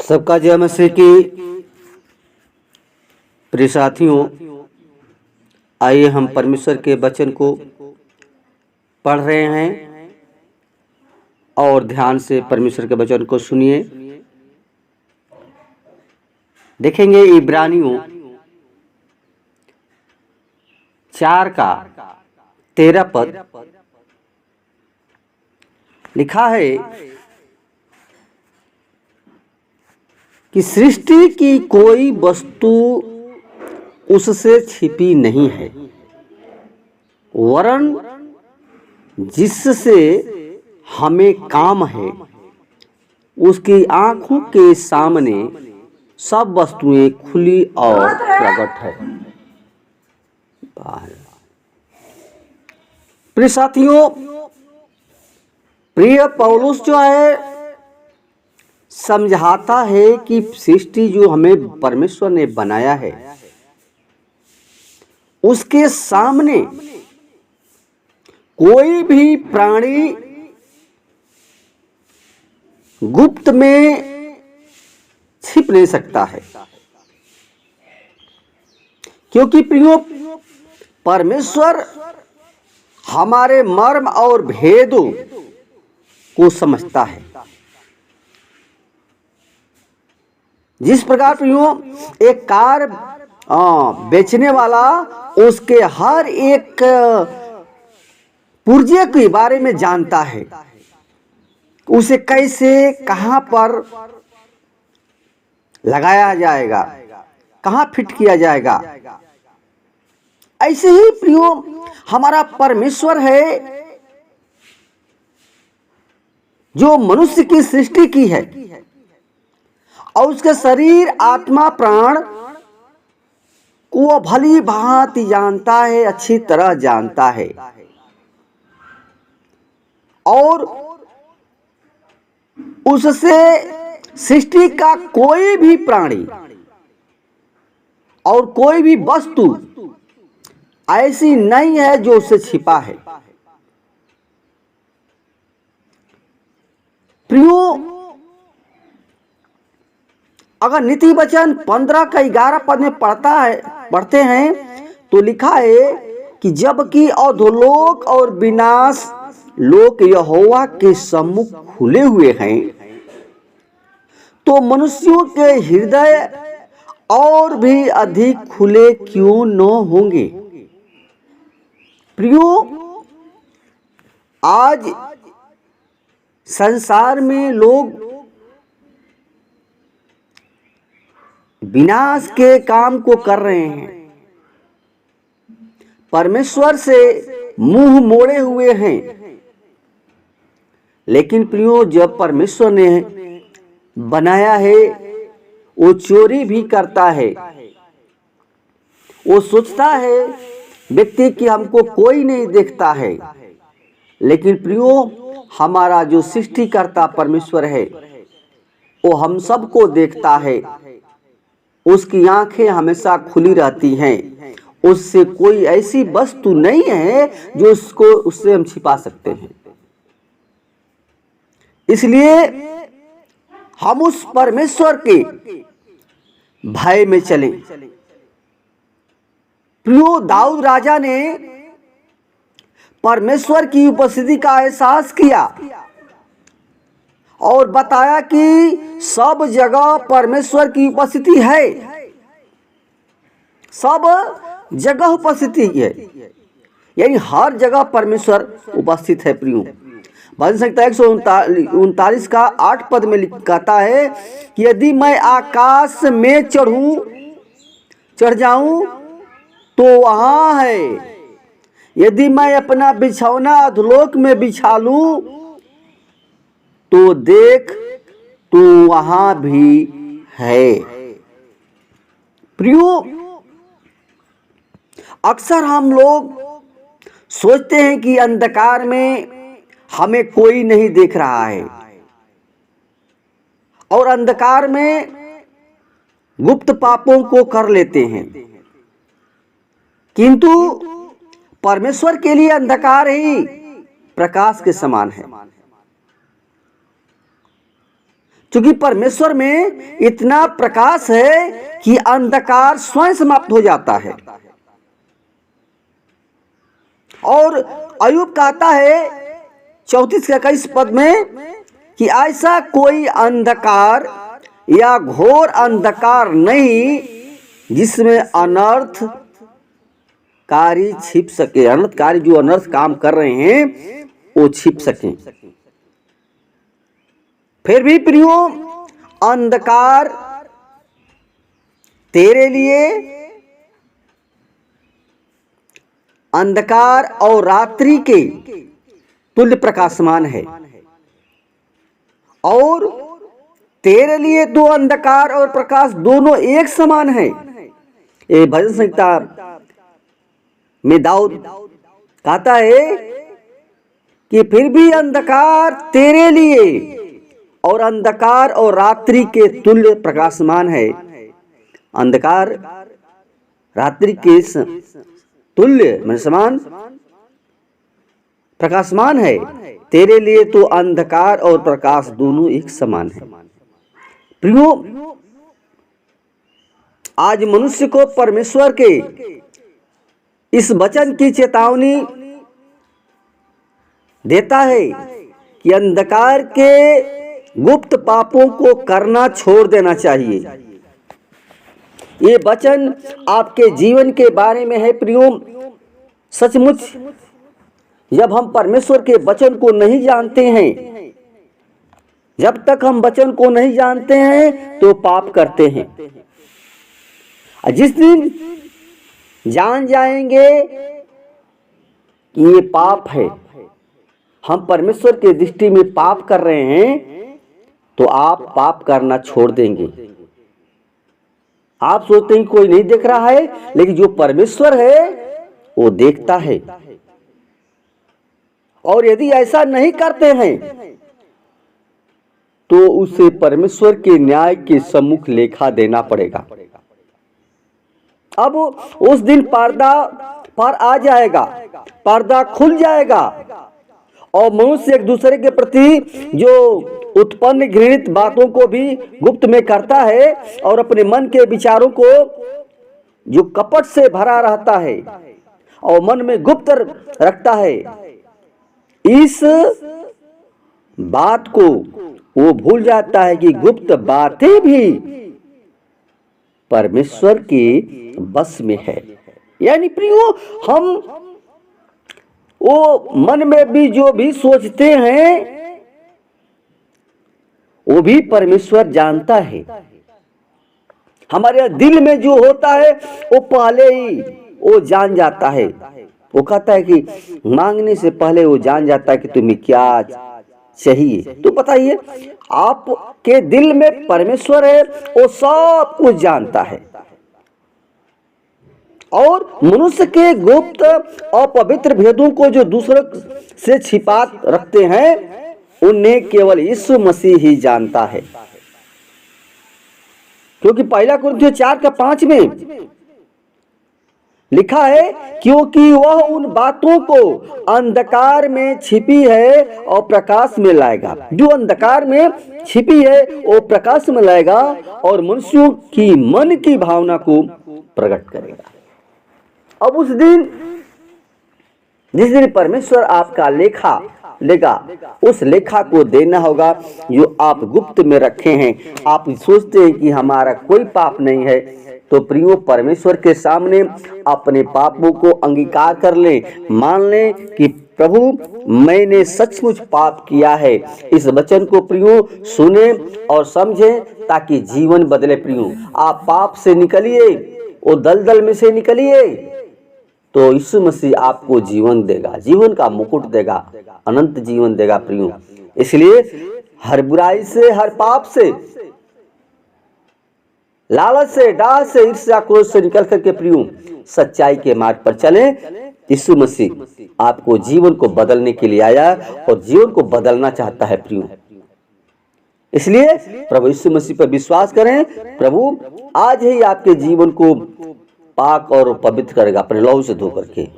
सबका जय मसीह की। प्रिय साथियों, आइए हम परमेश्वर के वचन को पढ़ रहे हैं और ध्यान से परमेश्वर के वचन को सुनिए। देखेंगे इब्रानियों 4 का 13 पद लिखा है कि सृष्टि की कोई वस्तु उससे छिपी नहीं है, वरन जिससे हमें काम है उसकी आंखों के सामने सब वस्तुएं खुली और प्रकट है। प्रिय साथियों, प्रिय पौलुस जो है समझाता है कि सृष्टि जो हमें परमेश्वर ने बनाया है उसके सामने कोई भी प्राणी गुप्त में छिप नहीं सकता है, क्योंकि प्रियो परमेश्वर हमारे मर्म और भेदों को समझता है। जिस प्रकार प्रियो एक कार बेचने वाला उसके हर एक पुर्जे के बारे में जानता है, उसे कैसे कहां पर लगाया जाएगा, कहां फिट किया जाएगा। ऐसे ही प्रियो हमारा परमेश्वर है जो मनुष्य की सृष्टि की है और उसके शरीर आत्मा प्राण को भली भांति जानता है, अच्छी तरह जानता है। और उससे सृष्टि का कोई भी प्राणी और कोई भी वस्तु ऐसी नहीं है जो उससे छिपा है। प्रियो, अगर नीति वचन 15 का 11 पद में पढ़ते हैं तो लिखा है कि जबकि अधोलोक और विनाश लोक यहोवा के सम्मुख खुले हुए हैं, तो मनुष्यों के हृदय और भी अधिक खुले क्यों न होंगे। प्रियो, आज संसार में लोग विनाश के काम को कर रहे हैं, परमेश्वर से मुंह मोड़े हुए हैं। लेकिन प्रियो, जब परमेश्वर ने बनाया है वो चोरी भी करता है। वो सोचता है व्यक्ति कि हमको कोई नहीं देखता है, लेकिन प्रियो हमारा जो सृष्टिकर्ता परमेश्वर है वो हम सबको देखता है। उसकी आंखें हमेशा खुली रहती हैं। उससे कोई ऐसी वस्तु नहीं है जो उससे हम छिपा सकते हैं। इसलिए हम उस परमेश्वर के भय में चलें। प्रियो, दाऊद राजा ने परमेश्वर की उपस्थिति का एहसास किया और बताया कि सब जगह परमेश्वर की उपस्थिति है, सब जगह उपस्थिति है, यानी हर जगह परमेश्वर उपस्थित है। प्रियो, भजन संहिता 139 का 8 पद में कहता है कि यदि मैं आकाश में चढ़ जाऊं तो वहां है, यदि मैं अपना बिछौना अधोलोक में बिछा लूं तो देख तू वहां भी है। प्रियो, अक्सर हम लोग सोचते हैं कि अंधकार में हमें कोई नहीं देख रहा है और अंधकार में गुप्त पापों को कर लेते हैं, किंतु परमेश्वर के लिए अंधकार ही प्रकाश के समान है। क्योंकि परमेश्वर में इतना प्रकाश है कि अंधकार स्वयं समाप्त हो जाता है। और अय्यूब कहता है 34 के 21 पद में कि ऐसा कोई अंधकार या घोर अंधकार नहीं जिसमें अनर्थकारी छिप सके। अनर्थकारी जो अनर्थ काम कर रहे हैं वो छिप सके। फिर भी प्रियो, अंधकार तेरे लिए, अंधकार और रात्रि के तुल्य प्रकाशमान है। और तेरे लिए तो अंधकार और प्रकाश दोनों एक समान है। ये भजन संहिता में दाऊद कहता है कि फिर भी अंधकार तेरे लिए और अंधकार और रात्रि के तुल्य प्रकाशमान है। अंधकार रात्रि के तुल्य में समान प्रकाशमान है। तेरे लिए तो अंधकार और प्रकाश दोनों एक समान है। प्रियो, आज मनुष्य को परमेश्वर के इस वचन की चेतावनी देता है कि अंधकार के गुप्त पापों को करना छोड़ देना चाहिए। ये वचन आपके जीवन के बारे में है प्रियो। सचमुच जब हम परमेश्वर के वचन को नहीं जानते हैं, जब तक हम वचन को नहीं जानते हैं तो पाप करते हैं। जिस दिन जान जाएंगे कि ये पाप है, हम परमेश्वर के दृष्टि में पाप कर रहे हैं, तो आप पाप करना छोड़ देंगे। आप सोचते हैं कोई नहीं देख रहा है, लेकिन जो परमेश्वर है वो देखता है। और यदि ऐसा नहीं करते हैं तो उसे परमेश्वर के न्याय के सम्मुख लेखा देना पड़ेगा। अब उस दिन पर्दा पर आ जाएगा, पर्दा खुल जाएगा और मनुष्य एक दूसरे के प्रति जो उत्पन्न घृणित बातों को भी गुप्त में करता है और अपने मन के विचारों को जो कपट से भरा रहता है और मन में गुप्त रखता है, इस बात को वो भूल जाता है कि गुप्त बातें भी परमेश्वर के बस में है। यानी प्रियो, हम वो मन में भी जो भी सोचते हैं वो भी परमेश्वर जानता है। हमारे दिल में जो होता है वो पहले ही वो जान जाता है। वो कहता है कि मांगने से पहले वो जान जाता है कि तुम्हें क्या चाहिए। तो बताइए, आपके दिल में परमेश्वर है, वो सब कुछ जानता है। और मनुष्य के गुप्त और पवित्र भेदों को जो दूसरों से छिपा रखते हैं, उन्हें केवल यीशु मसीह ही जानता है। क्योंकि पहला कुरिन्थियों 4:5 में लिखा है, क्योंकि वह उन बातों को अंधकार में छिपी है और प्रकाश में लाएगा। जो अंधकार में छिपी है वो प्रकाश में लाएगा और मनुष्यों की मन की भावना को प्रकट करेगा। अब उस दिन, जिस दिन परमेश्वर आपका लेखा लेगा, उस लेखा को देना होगा जो आप गुप्त में रखे हैं। आप सोचते हैं कि हमारा कोई पाप नहीं है, तो प्रियो, परमेश्वर के सामने अपने पापों को अंगीकार कर लें, मान लें कि प्रभु मैंने सचमुच पाप किया है। इस वचन को प्रियो सुने और समझें ताकि जीवन बदले। प्रियो, आप पाप से निकलिए, वो दलदल में से निकलिए, तो यीशु मसीह आपको जीवन देगा, जीवन का मुकुट देगा, अनंत जीवन देगा। प्रियो, इसलिए हर बुराई से, हर पाप से, लालच से, डाह से, ईर्ष्या, क्रोध से निकल करके प्रियो सच्चाई के मार्ग पर चले। यीशु मसीह आपको जीवन को बदलने के लिए आया और जीवन को बदलना चाहता है प्रियो। इसलिए प्रभु यीशु मसीह पर विश्वास करें। प्रभु आज ही आपके जीवन को पाक और पवित्र करेगा अपने लहू से धो करके।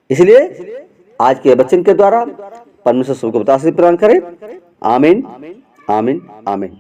इसलिए आज के वचन के द्वारा परमेश्वर सबको बतासे प्रदान करे। आमीन, आमीन आमीन।